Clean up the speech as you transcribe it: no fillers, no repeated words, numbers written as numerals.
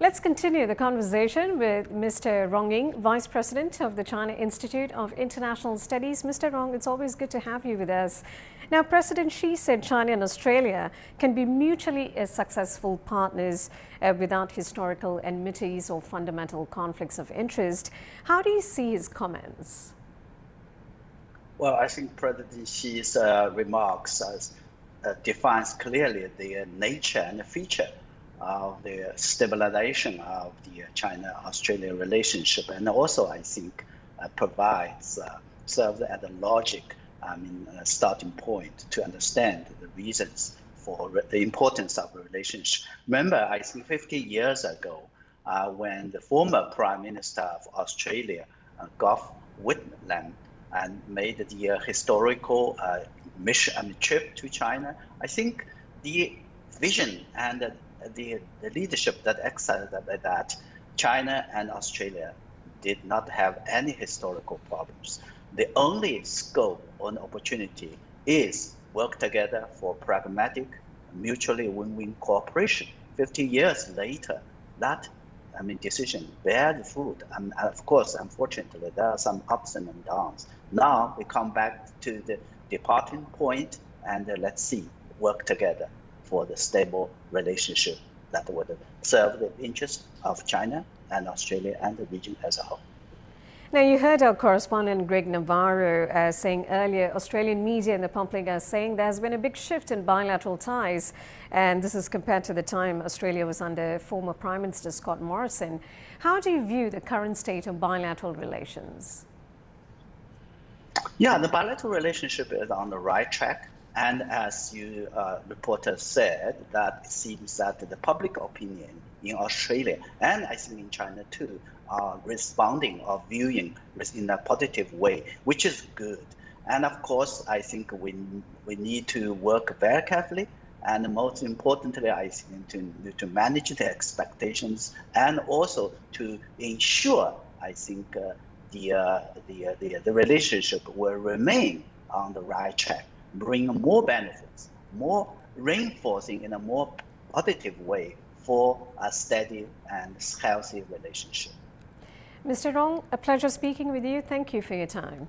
Let's continue the conversation with Mr. Rong Ying, Vice President of the China Institute of International Studies. Mr. Rong, it's always good to have you with us. Now, President Xi said China and Australia can be mutually successful partners without historical enmities or fundamental conflicts of interest. How do you see his comments? Well, I think President Xi's remarks defines clearly the nature and the feature of the stabilization of the China-Australia relationship, and also I think serves as a logic, starting point to understand the reasons for the importance of the relationship. Remember, I think 50 years ago, when the former Prime Minister of Australia, Gough Whitlam, and made the historical trip to China, I think the vision and the leadership that exercised that China and Australia did not have any historical problems. The only scope or opportunity is work together for pragmatic, mutually win-win cooperation. 50 years later, that decision bear fruit. And of course, unfortunately, there are some ups and downs. Now we come back to the departing point, and let's see, work together for the stable relationship that would serve the interests of China and Australia and the region as a whole. Now, you heard our correspondent Greg Navarro saying earlier, Australian media and the public are saying there has been a big shift in bilateral ties, and this is compared to the time Australia was under former Prime Minister Scott Morrison. How do you view the current state of bilateral relations? Yeah, the bilateral relationship is on the right track. And as you reporter said, that it seems that the public opinion in Australia, and I think in China too, are responding or viewing this in a positive way, which is good. And of course, I think we need to work very carefully, and most importantly, I think to manage the expectations, and also to ensure, I think, the relationship will remain on the right track, bring more benefits, more reinforcing in a more positive way for a steady and healthy relationship. Mr. Rong, a pleasure speaking with you. Thank you for your time.